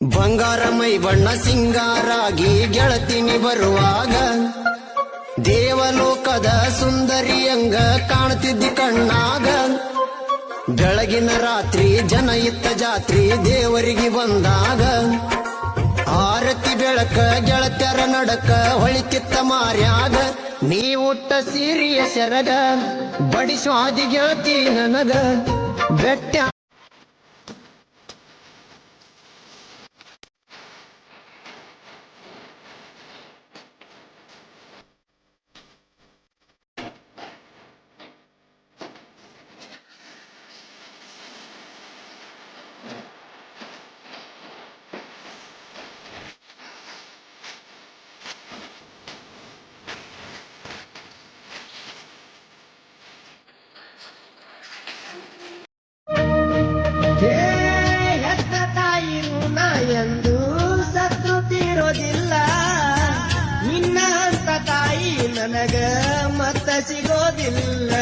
ಬಂಗಾರ ಮೈ ಬಣ್ಣ ಸಿಂಗಾರಾಗಿ ಗೆಳತಿನಿ ಬರುವಾಗ ದೇವಲೋಕದ ಸುಂದರಿಯಂಗ ಕಾಣ್ತಿದ್ದಿ ಕಣ್ಣಾಗ. ಬೆಳಗಿನ ರಾತ್ರಿ ಜನ ಇತ್ತ ಜಾತ್ರಿ ದೇವರಿಗೆ ಬಂದಾಗ ಆರತಿ ಬೆಳಕ ಗೆಳತ್ಯರ ನಡಕ ಹೊಳಿತಿತ್ತ ಮಾರ್ಯಾಗ. ನೀ ಉಟ್ಟ ಸೀರಿಯ ಸೆರಗ ಬಡಿಸ್ವಾದಿ ಗೆಳತಿ ನನಗ ಬೆಟ್ಟ. ಹೆತ್ತ ತಾಯಿ ಋಣ ಎಂದು ಸತ್ತು ತೀರೋದಿಲ್ಲ. ನಿನ್ನ ಅಂತ ತಾಯಿ ನನಗ ಮತ್ತ ಸಿಗೋದಿಲ್ಲ.